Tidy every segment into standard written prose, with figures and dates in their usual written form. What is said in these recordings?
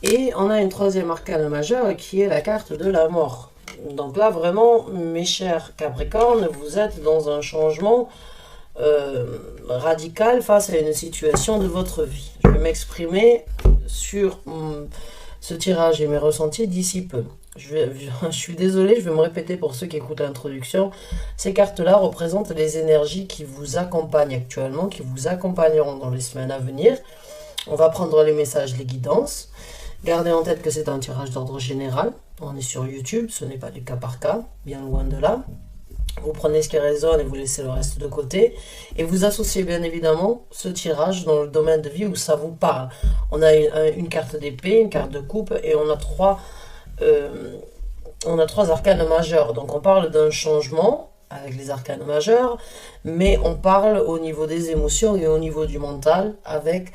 Et on a une troisième arcane majeure qui est la carte de la mort. Donc là, vraiment, mes chers Capricornes, vous êtes dans un changement radical face à une situation de votre vie. Je vais m'exprimer sur ce tirage et mes ressentis d'ici peu. Je suis désolée, je vais me répéter pour ceux qui écoutent l'introduction. Ces cartes-là représentent les énergies qui vous accompagnent actuellement, qui vous accompagneront dans les semaines à venir. On va prendre les messages, les guidances. Gardez en tête que c'est un tirage d'ordre général. On est sur YouTube, ce n'est pas du cas par cas, bien loin de là. Vous prenez ce qui résonne et vous laissez le reste de côté. Et vous associez bien évidemment ce tirage dans le domaine de vie où ça vous parle. On a une carte d'épée, une carte de coupe et on a trois arcanes majeures. Donc on parle d'un changement avec les arcanes majeures, mais on parle au niveau des émotions et au niveau du mental avec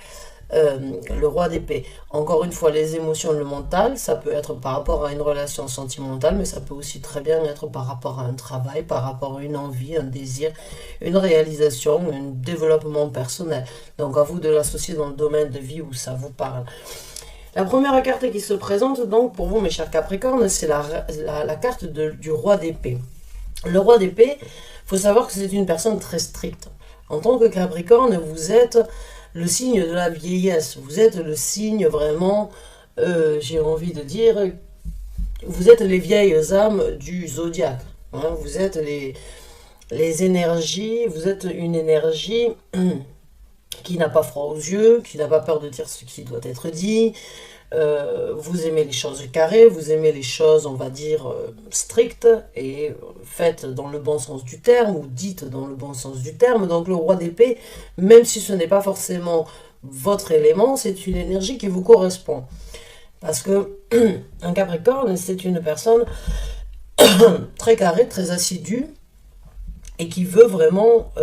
le roi d'épée. Encore une fois, les émotions, le mental, ça peut être par rapport à une relation sentimentale, mais ça peut aussi très bien être par rapport à un travail, par rapport à une envie, un désir, une réalisation, un développement personnel. Donc à vous de l'associer dans le domaine de vie où ça vous parle. La première carte qui se présente donc pour vous, mes chers Capricornes, c'est la carte du roi d'épée. Le roi d'épée, il faut savoir que c'est une personne très stricte. En tant que Capricorne, vous êtes le signe de la vieillesse. Vous êtes le signe vraiment, j'ai envie de dire, vous êtes les vieilles âmes du zodiaque. Hein, vous êtes les énergies, vous êtes une énergie qui n'a pas froid aux yeux, qui n'a pas peur de dire ce qui doit être dit. Vous aimez les choses carrées, vous aimez les choses, on va dire, strictes et faites dans le bon sens du terme ou dites dans le bon sens du terme. Donc le roi d'épée, même si ce n'est pas forcément votre élément, c'est une énergie qui vous correspond. Parce que un Capricorne, c'est une personne très carrée, très assidue, et qui veut vraiment,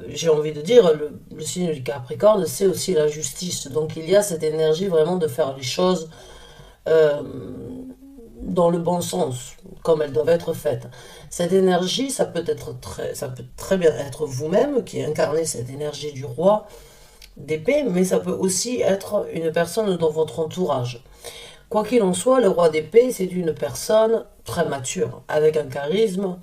j'ai envie de dire, le signe du Capricorne, c'est aussi la justice. Donc il y a cette énergie vraiment de faire les choses euh, dans le bon sens, comme elles doivent être faites. Cette énergie, ça peut très bien être vous-même qui incarnez cette énergie du roi d'épée, mais ça peut aussi être une personne dans votre entourage. Quoi qu'il en soit, le roi d'épée, c'est une personne très mature, avec un charisme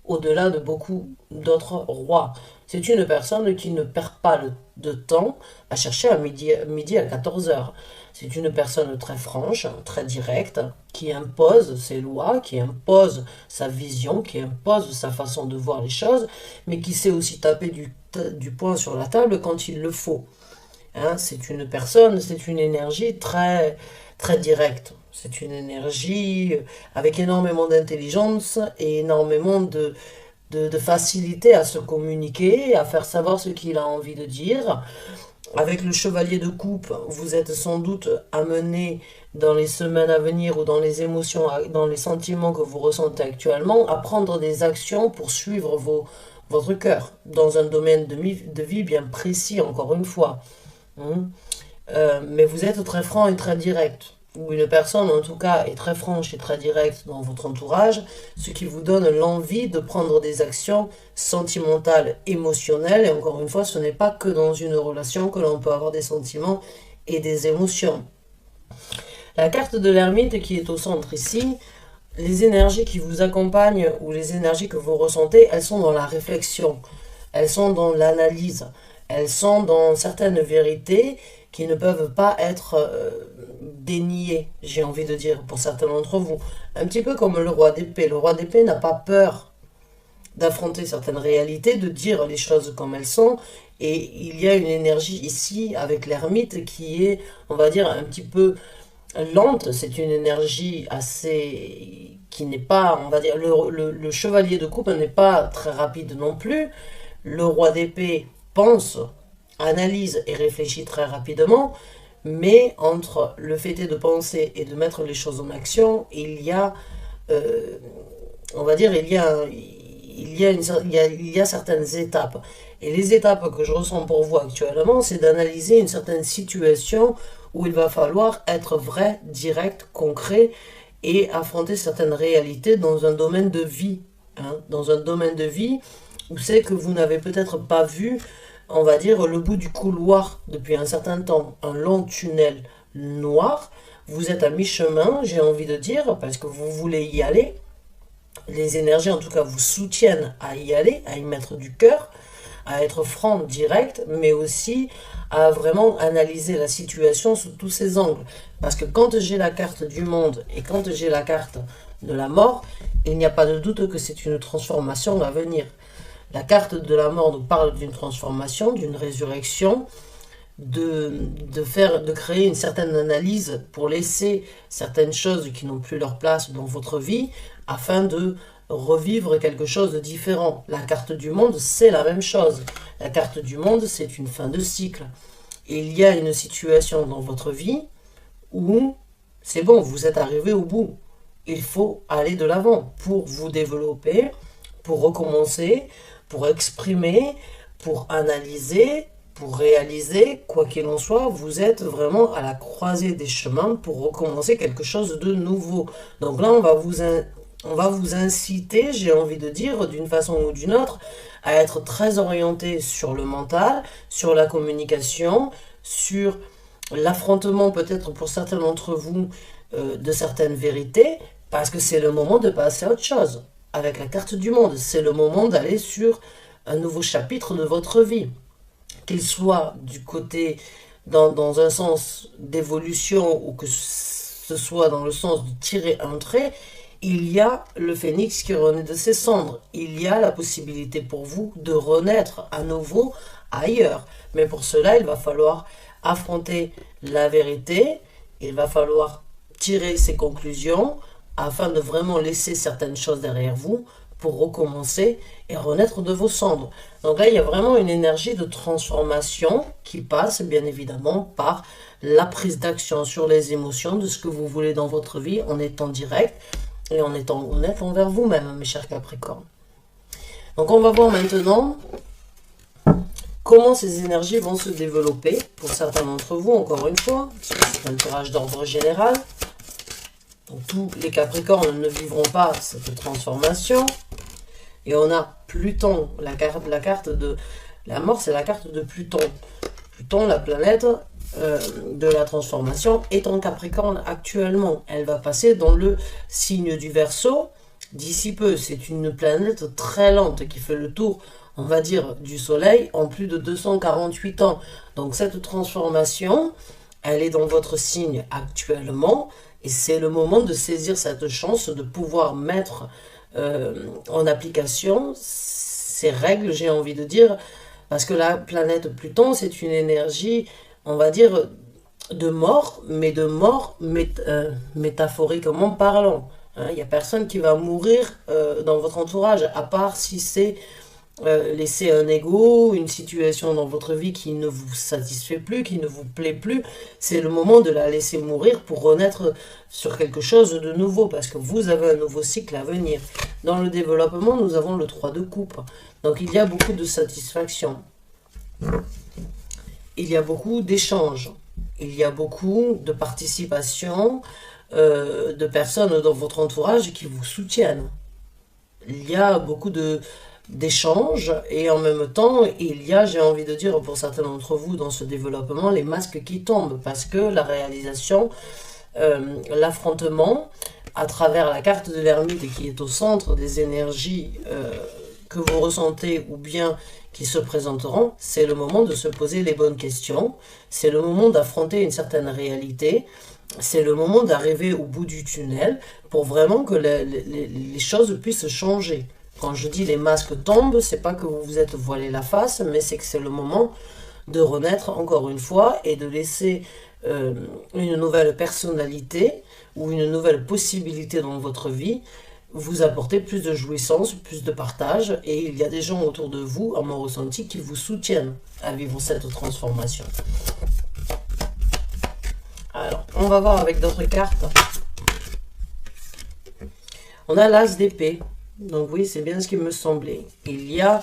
au-delà de beaucoup d'autres rois. C'est une personne qui ne perd pas de temps à chercher à midi à 14 heures. C'est une personne très franche, très directe, qui impose ses lois, qui impose sa vision, qui impose sa façon de voir les choses, mais qui sait aussi taper du poing sur la table quand il le faut. Hein, c'est une personne, c'est une énergie très, très directe. C'est une énergie avec énormément d'intelligence et énormément de facilité à se communiquer, à faire savoir ce qu'il a envie de dire. Avec le chevalier de coupe, vous êtes sans doute amené dans les semaines à venir ou dans les émotions, dans les sentiments que vous ressentez actuellement, à prendre des actions pour suivre votre cœur dans un domaine de vie bien précis, encore une fois. Hein. Mais vous êtes très franc et très direct, ou une personne en tout cas est très franche et très directe dans votre entourage, ce qui vous donne l'envie de prendre des actions sentimentales, émotionnelles, et encore une fois, ce n'est pas que dans une relation que l'on peut avoir des sentiments et des émotions. La carte de l'ermite qui est au centre ici, les énergies qui vous accompagnent ou les énergies que vous ressentez, elles sont dans la réflexion, elles sont dans l'analyse, elles sont dans certaines vérités qui ne peuvent pas être déniées, j'ai envie de dire, pour certains d'entre vous. Un petit peu comme le roi d'épée. Le roi d'épée n'a pas peur d'affronter certaines réalités, de dire les choses comme elles sont. Et il y a une énergie ici avec l'ermite qui est, on va dire, un petit peu lente. C'est une énergie assez qui n'est pas, on va dire, le chevalier de coupe n'est pas très rapide non plus. Le roi d'épée pense, analyse et réfléchit très rapidement, mais entre le fait de penser et de mettre les choses en action, il y a, on va dire, il y a certaines étapes. Et les étapes que je ressens pour vous actuellement, c'est d'analyser une certaine situation où il va falloir être vrai, direct, concret et affronter certaines réalités dans un domaine de vie. Hein, dans un domaine de vie où c'est que vous n'avez peut-être pas vu, on va dire, le bout du couloir depuis un certain temps, un long tunnel noir. vous êtes à mi-chemin, j'ai envie de dire, parce que vous voulez y aller. Les énergies, en tout cas, vous soutiennent à y aller, à y mettre du cœur, à être franc, direct, mais aussi à vraiment analyser la situation sous tous ses angles. Parce que quand j'ai la carte du monde et quand j'ai la carte de la mort, il n'y a pas de doute que c'est une transformation à venir. La carte de la mort nous parle d'une transformation, d'une résurrection, de créer une certaine analyse pour laisser certaines choses qui n'ont plus leur place dans votre vie, afin de revivre quelque chose de différent. La carte du monde, c'est la même chose. La carte du monde, c'est une fin de cycle. Et il y a une situation dans votre vie où c'est bon, vous êtes arrivé au bout. Il faut aller de l'avant pour vous développer, pour recommencer, pour exprimer, pour analyser, pour réaliser. Quoi qu'il en soit, vous êtes vraiment à la croisée des chemins pour recommencer quelque chose de nouveau. Donc là, on va vous inciter, j'ai envie de dire, d'une façon ou d'une autre, à être très orienté sur le mental, sur la communication, sur l'affrontement peut-être pour certains d'entre vous de certaines vérités, parce que c'est le moment de passer à autre chose. Avec la carte du monde, c'est le moment d'aller sur un nouveau chapitre de votre vie. Qu'il soit du côté, dans un sens d'évolution, ou que ce soit dans le sens de tirer un trait, il y a le phénix qui renaît de ses cendres. Il y a la possibilité pour vous de renaître à nouveau ailleurs. Mais pour cela, il va falloir affronter la vérité, il va falloir tirer ses conclusions afin de vraiment laisser certaines choses derrière vous pour recommencer et renaître de vos cendres. Donc là, il y a vraiment une énergie de transformation qui passe bien évidemment par la prise d'action sur les émotions de ce que vous voulez dans votre vie en étant direct et en étant honnête envers vous-même, mes chers Capricornes. Donc on va voir maintenant comment ces énergies vont se développer pour certains d'entre vous, encore une fois, c'est un tirage d'ordre général. Donc, tous les Capricornes ne vivront pas cette transformation. Et on a Pluton, la carte de la mort, c'est la carte de Pluton. Pluton, la planète de la transformation, est en Capricorne actuellement. Elle va passer dans le signe du Verseau d'ici peu. C'est une planète très lente qui fait le tour, on va dire, du Soleil en plus de 248 ans. Donc cette transformation, elle est dans votre signe actuellement. Et c'est le moment de saisir cette chance de pouvoir mettre en application ces règles, j'ai envie de dire, parce que la planète Pluton, c'est une énergie, on va dire, de mort, mais de mort métaphoriquement parlant. Il n'y a personne qui va mourir dans votre entourage, à part si c'est laisser un ego, une situation dans votre vie qui ne vous satisfait plus, qui ne vous plaît plus. C'est le moment de la laisser mourir pour renaître sur quelque chose de nouveau, parce que vous avez un nouveau cycle à venir. Dans le développement, nous avons le 3 de coupe. Donc il y a beaucoup de satisfaction. Il y a beaucoup d'échanges. Il y a beaucoup de participation de personnes dans votre entourage qui vous soutiennent. Il y a beaucoup d'échanges et en même temps il y a, j'ai envie de dire pour certains d'entre vous dans ce développement, les masques qui tombent parce que la réalisation, l'affrontement à travers la carte de l'ermite qui est au centre des énergies que vous ressentez ou bien qui se présenteront, c'est le moment de se poser les bonnes questions, c'est le moment d'affronter une certaine réalité, c'est le moment d'arriver au bout du tunnel pour vraiment que les choses puissent changer. Quand je dis les masques tombent, c'est pas que vous vous êtes voilé la face, mais c'est que c'est le moment de renaître encore une fois et de laisser une nouvelle personnalité ou une nouvelle possibilité dans votre vie vous apporter plus de jouissance, plus de partage, et il y a des gens autour de vous, à mon ressenti, qui vous soutiennent à vivre cette transformation. Alors, on va voir avec d'autres cartes. On a l'As d'épée. Donc oui, c'est bien ce qui me semblait. Il y a,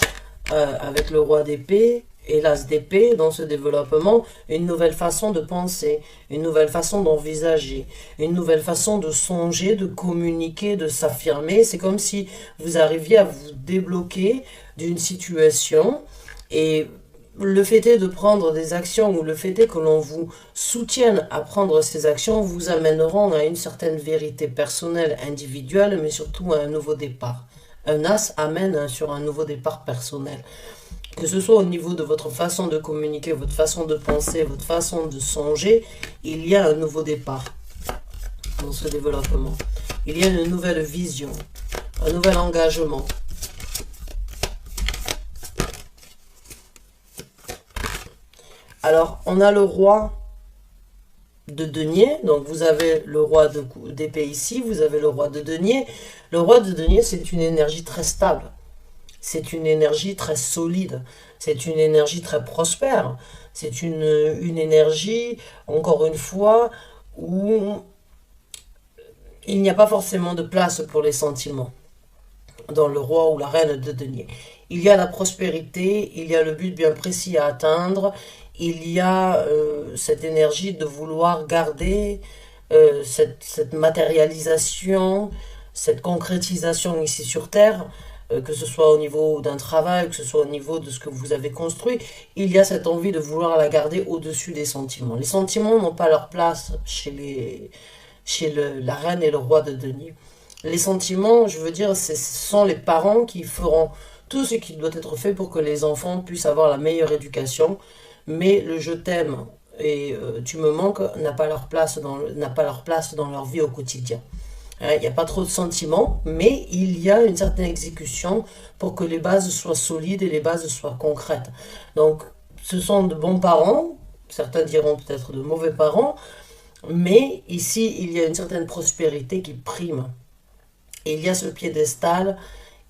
avec le roi d'épée et l'as d'épée, dans ce développement, une nouvelle façon de penser, une nouvelle façon d'envisager, une nouvelle façon de songer, de communiquer, de s'affirmer. C'est comme si vous arriviez à vous débloquer d'une situation et le fait est de prendre des actions ou le fait est que l'on vous soutienne à prendre ces actions vous amèneront à une certaine vérité personnelle, individuelle, mais surtout à un nouveau départ. Un as amène sur un nouveau départ personnel. Que ce soit au niveau de votre façon de communiquer, votre façon de penser, votre façon de songer, il y a un nouveau départ dans ce développement. Il y a une nouvelle vision, un nouvel engagement. Alors, on a le roi de denier, donc vous avez le roi d'épée ici, vous avez le roi de denier. Le roi de denier, c'est une énergie très stable, c'est une énergie très solide, c'est une énergie très prospère, c'est une énergie, encore une fois, où il n'y a pas forcément de place pour les sentiments dans le roi ou la reine de denier. Il y a la prospérité, il y a le but bien précis à atteindre, il y a cette énergie de vouloir garder cette matérialisation, cette concrétisation ici sur Terre, que ce soit au niveau d'un travail, que ce soit au niveau de ce que vous avez construit, il y a cette envie de vouloir la garder au-dessus des sentiments. Les sentiments n'ont pas leur place chez la reine et le roi de denier. Les sentiments, je veux dire, ce sont les parents qui feront tout ce qui doit être fait pour que les enfants puissent avoir la meilleure éducation, mais le je t'aime et tu me manques n'a pas leur place dans leur vie au quotidien. Il n'y a pas trop de sentiments, mais il y a une certaine exécution pour que les bases soient solides et les bases soient concrètes. Donc, ce sont de bons parents, certains diront peut-être de mauvais parents, mais ici, il y a une certaine prospérité qui prime. Et il y a ce piédestal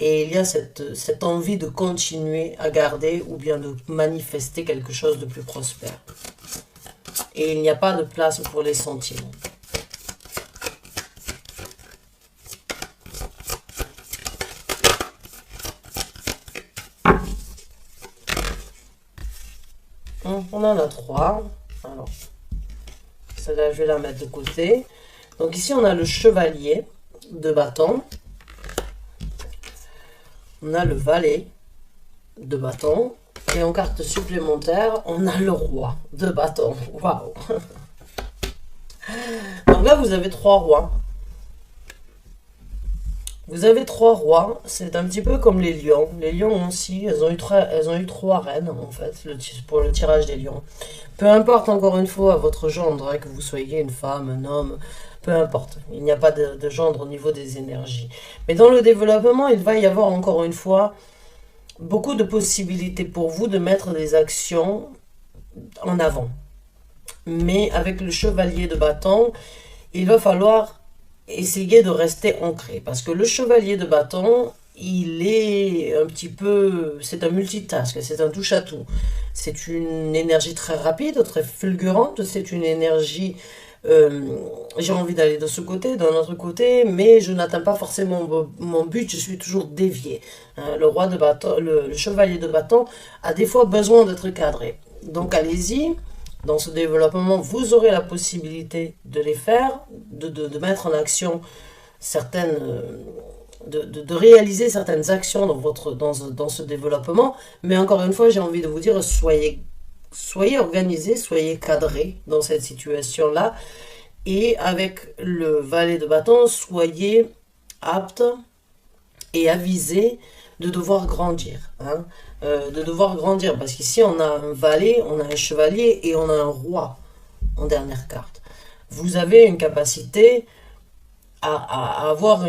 et il y a cette envie de continuer à garder ou bien de manifester quelque chose de plus prospère. Et il n'y a pas de place pour les sentiments. On en a 3. Alors, celle-là, je vais la mettre de côté. Donc ici, on a le chevalier de bâton. On a le valet de bâton. Et en carte supplémentaire, on a le roi de bâton. Waouh! Donc là, vous avez 3 rois. Vous avez 3 rois. C'est un petit peu comme les lions. Les lions aussi, elles ont eu 3 reines, en fait, pour le tirage des lions. Peu importe, encore une fois, votre gendre, hein, que vous soyez une femme, un homme, peu importe. Il n'y a pas de gendre au niveau des énergies. Mais dans le développement, il va y avoir, encore une fois, beaucoup de possibilités pour vous de mettre des actions en avant. Mais avec le chevalier de bâton, il va falloir essayer de rester ancré. Parce que le chevalier de bâton, il est un petit peu... C'est un multitask, c'est un touche-à-tout. C'est une énergie très rapide, très fulgurante. C'est une énergie... j'ai envie d'aller de ce côté, d'un autre côté, mais je n'atteins pas forcément mon but, je suis toujours dévié. Hein, le roi de bâton, le chevalier de bâton a des fois besoin d'être cadré. Donc allez-y. Dans ce développement, vous aurez la possibilité de les faire, de mettre en action certaines, de réaliser certaines actions dans ce développement. Mais encore une fois, j'ai envie de vous dire, soyez organisés, soyez cadrés dans cette situation-là. Et avec le valet de bâton, soyez aptes et avisés de devoir grandir. Hein. De devoir grandir, parce qu'ici on a un valet, on a un chevalier et on a un roi en dernière carte. Vous avez une capacité à avoir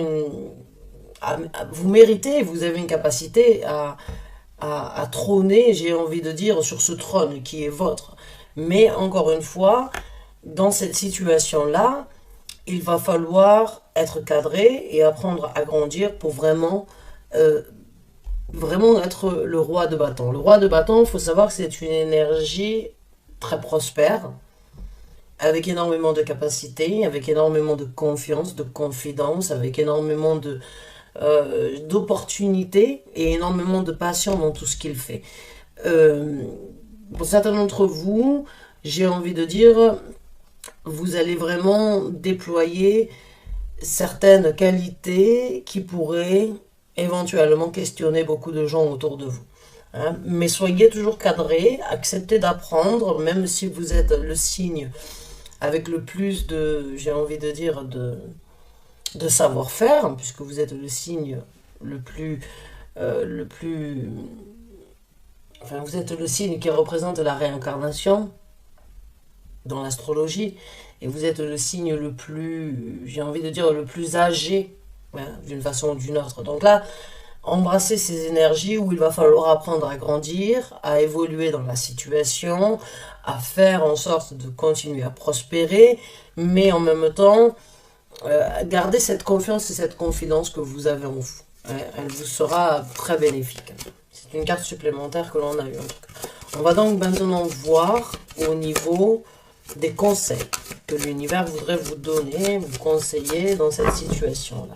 vous méritez, vous avez une capacité à trôner, j'ai envie de dire, sur ce trône qui est votre. Mais encore une fois, dans cette situation-là, il va falloir être cadré et apprendre à grandir pour vraiment être le roi de bâton. Le roi de bâton, il faut savoir que c'est une énergie très prospère, avec énormément de capacité, avec énormément de confiance, de confidence, avec énormément d'opportunités et énormément de passion dans tout ce qu'il fait. Pour certains d'entre vous, j'ai envie de dire, vous allez vraiment déployer certaines qualités qui pourraient éventuellement questionner beaucoup de gens autour de vous. hein. Mais soyez toujours cadré, acceptez d'apprendre, même si vous êtes le signe avec le plus de, j'ai envie de dire, de savoir-faire, puisque vous êtes le signe le plus, le plus, enfin, vous êtes le signe qui représente la réincarnation dans l'astrologie, et vous êtes le signe le plus, j'ai envie de dire, le plus âgé, hein, d'une façon ou d'une autre. Donc là, embrasser ces énergies où il va falloir apprendre à grandir, à évoluer dans la situation, à faire en sorte de continuer à prospérer, mais en même temps, garder cette confiance et cette confidence que vous avez en vous. Elle vous sera très bénéfique. C'est une carte supplémentaire que l'on a eue en tout cas. On va donc maintenant voir au niveau des conseils que l'univers voudrait vous donner, vous conseiller dans cette situation-là.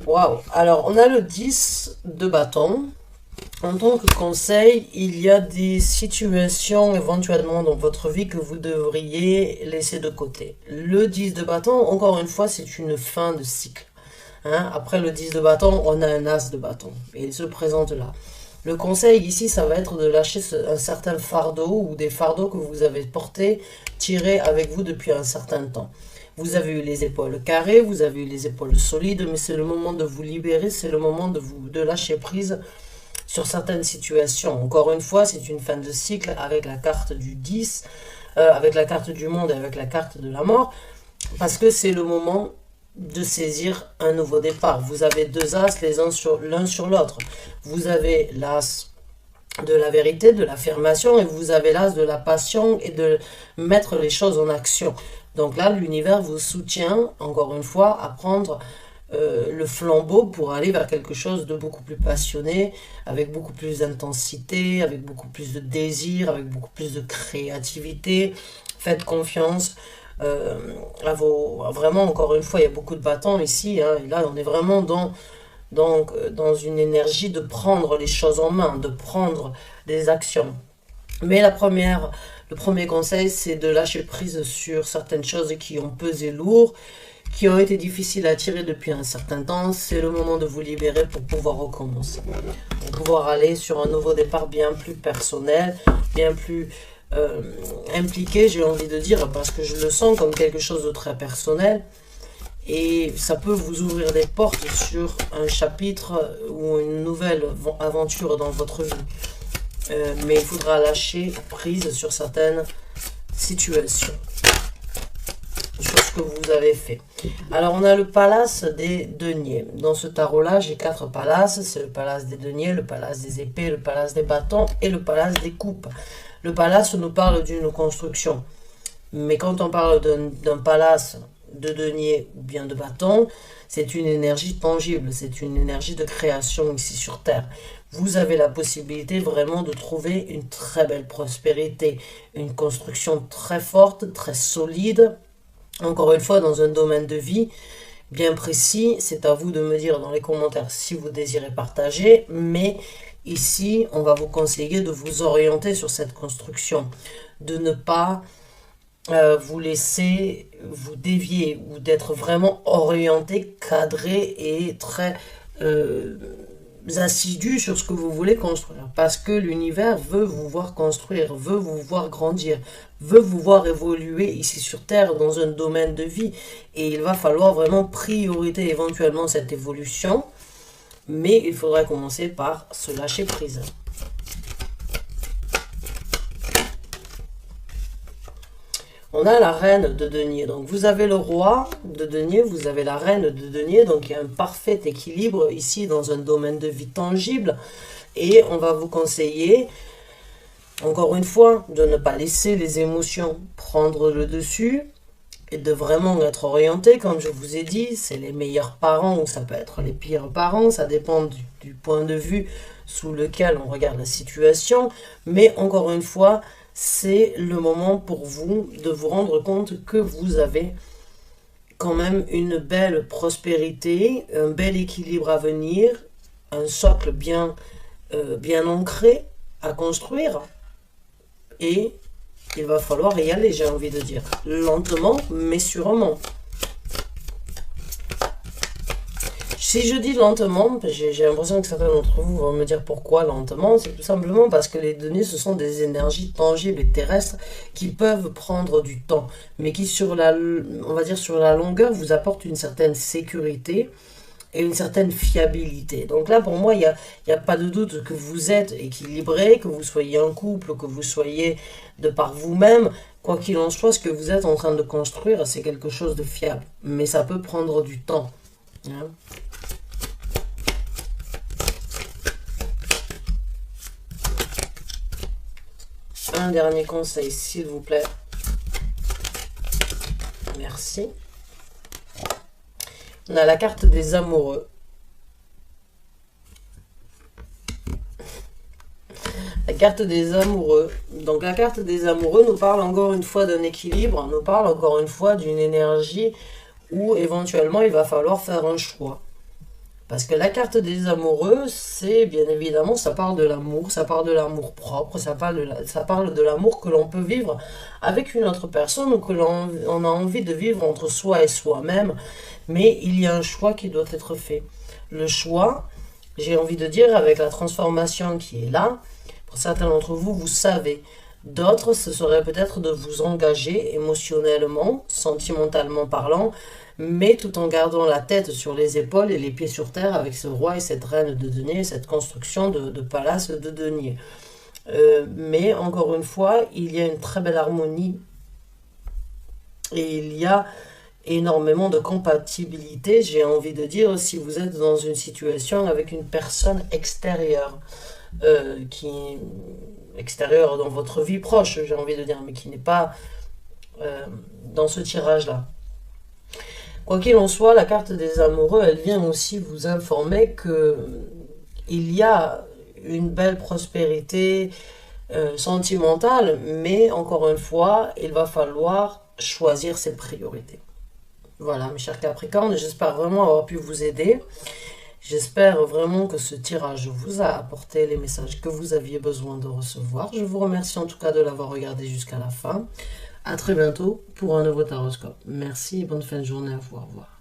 Waouh! Alors, on a le 10 de bâton. En tant que conseil, il y a des situations éventuellement dans votre vie que vous devriez laisser de côté. Le 10 de bâton, encore une fois, c'est une fin de cycle. Hein? Après le 10 de bâton, on a un as de bâton. Et il se présente là. Le conseil ici, ça va être de lâcher un certain fardeau ou des fardeaux que vous avez portés, tirés avec vous depuis un certain temps. Vous avez eu les épaules carrées, vous avez eu les épaules solides, mais c'est le moment de vous libérer, c'est le moment de lâcher prise sur certaines situations. Encore une fois, c'est une fin de cycle avec la carte du 10, avec la carte du monde et avec la carte de la mort, parce que c'est le moment de saisir un nouveau départ. Vous avez deux as l'un sur l'autre. Vous avez l'as de la vérité, de l'affirmation, et vous avez l'as de la passion et de mettre les choses en action. Donc là, l'univers vous soutient, encore une fois, à prendre le flambeau pour aller vers quelque chose de beaucoup plus passionné, avec beaucoup plus d'intensité, avec beaucoup plus de désir, avec beaucoup plus de créativité. Faites confiance vraiment, encore une fois, il y a beaucoup de bâtons ici, hein, et là, on est vraiment dans une énergie de prendre les choses en main, de prendre des actions. Mais le premier conseil, c'est de lâcher prise sur certaines choses qui ont pesé lourd, qui ont été difficiles à tirer depuis un certain temps. C'est le moment de vous libérer pour pouvoir recommencer. Pour pouvoir aller sur un nouveau départ bien plus personnel, bien plus impliqué, j'ai envie de dire, parce que je le sens comme quelque chose de très personnel. Et ça peut vous ouvrir des portes sur un chapitre ou une nouvelle aventure dans votre vie. Mais il faudra lâcher prise sur certaines situations, sur ce que vous avez fait. Alors on a le palace des deniers. Dans ce tarot-là, j'ai 4 palaces. C'est le palace des deniers, le palace des épées, le palace des bâtons et le palace des coupes. Le palace nous parle d'une construction. Mais quand on parle d'un palace de denier ou bien de bâton, c'est une énergie tangible, c'est une énergie de création ici sur Terre. Vous avez la possibilité vraiment de trouver une très belle prospérité, une construction très forte, très solide, encore une fois dans un domaine de vie bien précis. C'est à vous de me dire dans les commentaires si vous désirez partager, mais ici on va vous conseiller de vous orienter sur cette construction, de ne pas vous laisser vous dévier ou d'être vraiment orienté, cadré et très assidu sur ce que vous voulez construire. Parce que l'univers veut vous voir construire, veut vous voir grandir, veut vous voir évoluer ici sur Terre dans un domaine de vie. Et il va falloir vraiment prioriter éventuellement cette évolution. Mais il faudra commencer par se lâcher prise. On a la reine de denier. Donc vous avez le roi de denier, vous avez la reine de denier. Donc il y a un parfait équilibre ici dans un domaine de vie tangible. Et on va vous conseiller, encore une fois, de ne pas laisser les émotions prendre le dessus. Et de vraiment être orienté, comme je vous ai dit, c'est les meilleurs parents ou ça peut être les pires parents. Ça dépend du point de vue sous lequel on regarde la situation. Mais encore une fois, c'est le moment pour vous de vous rendre compte que vous avez quand même une belle prospérité, un bel équilibre à venir, un socle bien ancré à construire. et il va falloir y aller, j'ai envie de dire. Lentement, mais sûrement. Si je dis lentement, j'ai l'impression que certains d'entre vous vont me dire pourquoi lentement. C'est tout simplement parce que les données, ce sont des énergies tangibles et terrestres qui peuvent prendre du temps, mais qui on va dire sur la longueur, vous apportent une certaine sécurité et une certaine fiabilité. Donc là, pour moi, il y a pas de doute que vous êtes équilibré, que vous soyez en couple, que vous soyez de par vous-même. Quoi qu'il en soit, ce que vous êtes en train de construire, c'est quelque chose de fiable. Mais ça peut prendre du temps. Hein. Un dernier conseil, s'il vous plaît. Merci. On a la carte des amoureux. La carte des amoureux. Donc la carte des amoureux nous parle encore une fois d'un équilibre, nous parle encore une fois d'une énergie où éventuellement il va falloir faire un choix. Parce que la carte des amoureux, c'est bien évidemment, ça parle de l'amour, ça parle de l'amour propre, ça parle de l'amour que l'on peut vivre avec une autre personne ou que on a envie de vivre entre soi et soi-même. Mais il y a un choix qui doit être fait. Le choix, j'ai envie de dire, avec la transformation qui est là, pour certains d'entre vous, vous savez. D'autres, ce serait peut-être de vous engager émotionnellement, sentimentalement parlant, mais tout en gardant la tête sur les épaules et les pieds sur terre avec ce roi et cette reine de denier, cette construction de palace de denier. Mais encore une fois, il y a une très belle harmonie et il y a énormément de compatibilité, j'ai envie de dire, si vous êtes dans une situation avec une personne extérieure, qui extérieure dans votre vie proche, j'ai envie de dire, mais qui n'est pas dans ce tirage-là. Quoi qu'il en soit, la carte des amoureux, elle vient aussi vous informer que il y a une belle prospérité sentimentale, mais encore une fois, il va falloir choisir ses priorités. Voilà, mes chers Capricornes, j'espère vraiment avoir pu vous aider. J'espère vraiment que ce tirage vous a apporté les messages que vous aviez besoin de recevoir. Je vous remercie en tout cas de l'avoir regardé jusqu'à la fin. À très bientôt pour un nouveau taroscope. Merci et bonne fin de journée à vous. Au revoir.